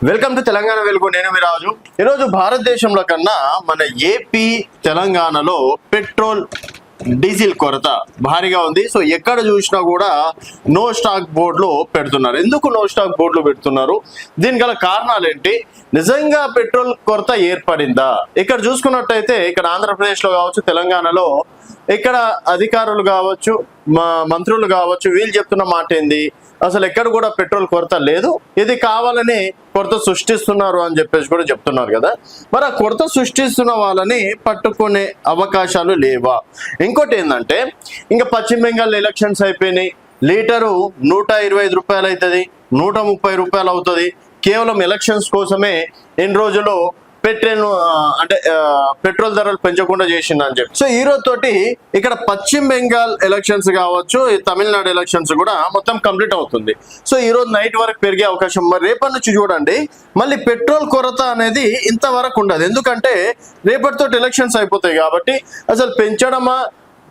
Welcome to Telangana వెలుగు. నేను మీ రాజు. ఈరోజు భారతదేశంలో కన్నా మన ఏపీ తెలంగాణలో పెట్రోల్ డీజిల్ కొరత భారీగా ఉంది. సో ఎక్కడ చూసినా కూడా నో స్టాక్ బోర్డులు పెడుతున్నారు. ఎందుకు నో స్టాక్ బోర్డులు పెడుతున్నారు? దీని గల కారణాలు ఏంటి? నిజంగా పెట్రోల్ కొరత ఏర్పడిందా? ఇక్కడ చూసుకున్నట్టయితే ఇక్కడ ఆంధ్రప్రదేశ్లో కావచ్చు, తెలంగాణలో ఇక్కడ అధికారులు కావచ్చు, మంత్రులు కావచ్చు, వీళ్ళు చెప్తున్న మాట ఏంది? అసలు ఎక్కడ కూడా పెట్రోల్ కొరత లేదు, ఇది కావాలని కొరత సృష్టిస్తున్నారు అని చెప్పేసి కూడా చెప్తున్నారు కదా. మరి ఆ కొరత సృష్టిస్తున్న వాళ్ళని పట్టుకునే అవకాశాలు లేవా? ఇంకోటి ఏంటంటే, ఇంకా పశ్చిమ బెంగాల్ ఎలక్షన్స్ అయిపోయినాయి, లీటరు 125 రూపాయలు అవుతుంది, 130 రూపాయలు అవుతుంది. కేవలం ఎలక్షన్స్ కోసమే ఎన్ని రోజులు పెట్రోల్ ధరలు పెంచకుండా చేసిందని చెప్పి. సో ఈ రోజు తోటి ఇక్కడ పశ్చిమ బెంగాల్ ఎలక్షన్స్ కావచ్చు, తమిళనాడు ఎలక్షన్స్ కూడా మొత్తం కంప్లీట్ అవుతుంది. సో ఈ రోజు నైట్ వరకు పెరిగే అవకాశం. మరి రేపటి నుంచి చూడండి, మళ్ళీ పెట్రోల్ కొరత అనేది ఇంతవరకు ఉండదు. ఎందుకంటే రేపటితో ఎలక్షన్స్ అయిపోతాయి కాబట్టి అసలు పెంచడమా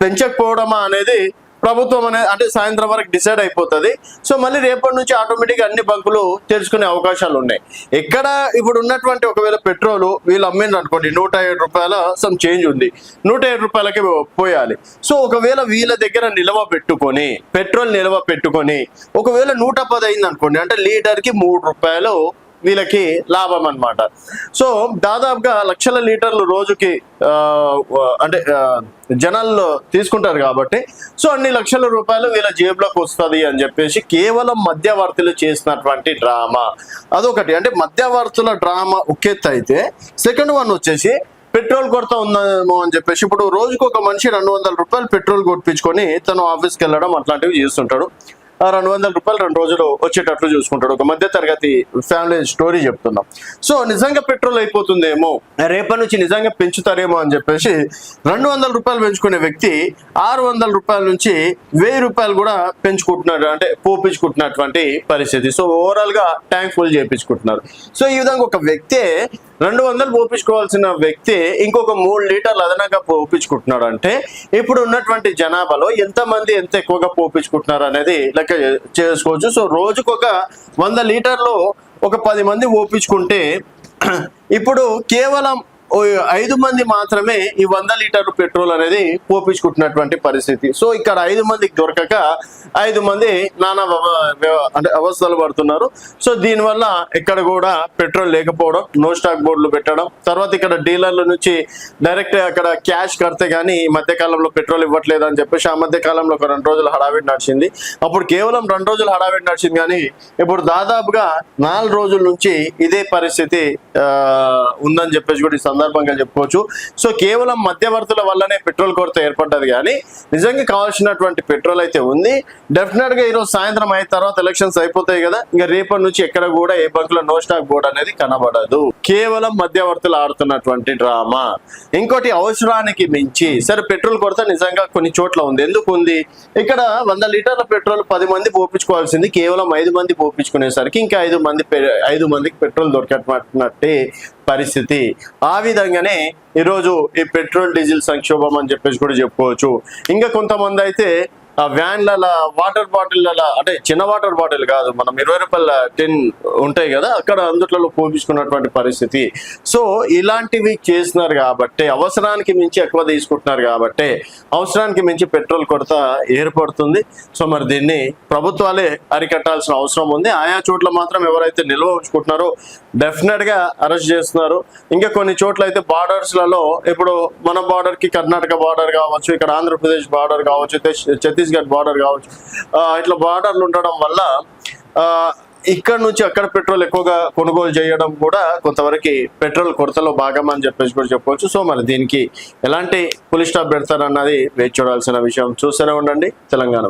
పెంచకపోవడమా అనేది ప్రభుత్వం అంటే సాయంత్రం వరకు డిసైడ్ అయిపోతుంది. సో మళ్ళీ రేపటి నుంచి ఆటోమేటిక్గా అన్ని బంకులు తెరుచుకునే అవకాశాలు ఉన్నాయి. ఎక్కడ ఇప్పుడు ఉన్నటువంటి ఒకవేళ పెట్రోల్ వీళ్ళు అమ్మిండ్రు అనుకోండి, 107 రూపాయల సమ్ చేంజ్ ఉంది, 107 రూపాయలకి పోయాలి. సో ఒకవేళ వీళ్ళ దగ్గర పెట్రోల్ నిల్వ పెట్టుకొని ఒకవేళ 110 అయింది అనుకోండి, అంటే లీటర్కి 3 రూపాయలు వీళ్ళకి లాభం అన్నమాట. సో దాదాపుగా లక్షల లీటర్లు రోజుకి అంటే జనాల్లో తీసుకుంటారు కాబట్టి సో అన్ని లక్షల రూపాయలు వీళ్ళ జేబులోకి వస్తుంది అని చెప్పేసి కేవలం మధ్యవర్తులు చేసినటువంటి డ్రామా అదొకటి. అంటే మధ్యవర్తుల డ్రామా ఒకెత్త అయితే, సెకండ్ వన్ వచ్చేసి పెట్రోల్ కొరత ఉందేమో అని చెప్పేసి ఇప్పుడు రోజుకు ఒక మనిషి 200 రూపాయలు పెట్రోల్ కొట్టించుకొని తను ఆఫీస్కి వెళ్ళడం అట్లాంటివి చేస్తుంటాడు. 200 రూపాయలు 2 రోజులు వచ్చేటట్లు చూసుకుంటాడు. ఒక మధ్య తరగతి ఫ్యామిలీ స్టోరీ చెప్తున్నాం. సో నిజంగా పెట్రోల్ అయిపోతుందేమో, రేపటి నుంచి నిజంగా పెంచుతారేమో అని చెప్పేసి 200 రూపాయలు పెంచుకునే వ్యక్తి 600 రూపాయల నుంచి 1000 రూపాయలు కూడా పెంచుకుంటున్నాడు, అంటే పోపించుకుంటున్నటువంటి పరిస్థితి. సో ఓవరాల్ గా ట్యాంక్ ఫుల్ చేయించుకుంటున్నారు. సో ఈ విధంగా ఒక వ్యక్తే 200 పోపించుకోవాల్సిన వ్యక్తి ఇంకొక 3 లీటర్లు అదనంగా పోపించుకుంటున్నాడు. అంటే ఇప్పుడు ఉన్నటువంటి జనాభాలో ఎంతమంది ఎంత ఎక్కువగా పోపించుకుంటున్నారు అనేది లెక్క చేసుకోవచ్చు. సో రోజుకొక 100 లీటర్లు ఒక 10 మంది పోపించుకుంటే ఇప్పుడు కేవలం 5 మంది మాత్రమే ఈ 100 లీటర్లు పెట్రోల్ అనేది పోపించుకుంటున్నటువంటి పరిస్థితి. సో ఇక్కడ 5 మందికి దొరకక 5 మంది నానా అంటే అవస్థలు పడుతున్నారు. సో దీనివల్ల ఇక్కడ కూడా పెట్రోల్ లేకపోవడం, నో స్టాక్ బోర్డులు పెట్టడం, తర్వాత ఇక్కడ డీలర్ల నుంచి డైరెక్ట్ అక్కడ క్యాష్ కడితే కానీ ఈ మధ్యకాలంలో పెట్రోల్ ఇవ్వట్లేదు అని చెప్పేసి ఆ మధ్య కాలంలో ఒక 2 రోజులు హడావిడి నడిచింది. అప్పుడు కేవలం 2 రోజులు హడావిడి నడిచింది, కానీ ఇప్పుడు దాదాపుగా 4 రోజుల నుంచి ఇదే పరిస్థితి ఉందని చెప్పేసి కూడా సందర్భంగా చెప్పుకోవచ్చు. సో కేవలం మధ్యవర్తుల వల్లనే పెట్రోల్ కొరత ఏర్పడ్డది, కానీ నిజంగా కావాల్సినటువంటి పెట్రోల్ అయితే ఉంది. డెఫినెట్ గా ఈరోజు సాయంత్రం అయిన తర్వాత ఎలక్షన్స్ అయిపోతాయి కదా, ఇంకా రేపటి నుంచి ఎక్కడ కూడా ఏ బంక్ లో నో స్టాక్ బోర్డు అనేది కనబడదు. కేవలం మధ్యవర్తులు ఆడుతున్నటువంటి డ్రామా. ఇంకోటి, అవసరానికి మించి సరే పెట్రోల్ కొరత నిజంగా కొన్ని చోట్ల ఉంది. ఎందుకు ఉంది? ఇక్కడ 100 లీటర్ల పెట్రోల్ 10 మంది పోపించుకోవాల్సింది కేవలం 5 మంది పోపించుకునేసరికి ఇంకా 5 మందికి పెట్రోల్ దొరకనట్టే పరిస్థితి. ఆ విధంగానే ఈరోజు ఈ పెట్రోల్ డీజిల్ సంక్షోభం అని చెప్పేసి కూడా చెప్పుకోవచ్చు. ఇంకా కొంతమంది అయితే ఆ వ్యాన్ల వాటర్ బాటిల్, అంటే చిన్న వాటర్ బాటిల్ కాదు, మనం 20 రూపాయల టిన్ ఉంటాయి కదా, అక్కడ అందుట్లో పోపించుకున్నటువంటి పరిస్థితి. సో ఇలాంటివి చేస్తున్నారు కాబట్టి, అవసరానికి మించి ఎక్కువ తీసుకుంటున్నారు కాబట్టి అవసరానికి మించి పెట్రోల్ కొరత ఏర్పడుతుంది. సో మరి దీన్ని ప్రభుత్వాలే అరికట్టాల్సిన అవసరం ఉంది. ఆయా చోట్ల మాత్రం ఎవరైతే నిల్వ ఉంచుకుంటున్నారో డెఫినెట్ గా అరెస్ట్ చేస్తున్నారు. ఇంకా కొన్ని చోట్ల అయితే బార్డర్స్లలో, ఇప్పుడు మన బార్డర్ కి కర్ణాటక బార్డర్ కావచ్చు, ఇక్కడ ఆంధ్రప్రదేశ్ బార్డర్ కావచ్చు, ఛత్తీస్గఢ్ బార్డర్ కావచ్చు, ఇట్లా బార్డర్లు ఉండడం వల్ల ఇక్కడ నుంచి అక్కడ పెట్రోల్ ఎక్కువగా కొనుగోలు చేయడం కూడా కొంతవరకు పెట్రోల్ కొరతలో భాగం అని చెప్పేసి కూడా చెప్పుకోవచ్చు. సో మరి దీనికి ఎలాంటి పులి స్టాప్ పెడతారన్నది వేచి చూడాల్సిన విషయం. చూస్తూనే ఉండండి తెలంగాణ.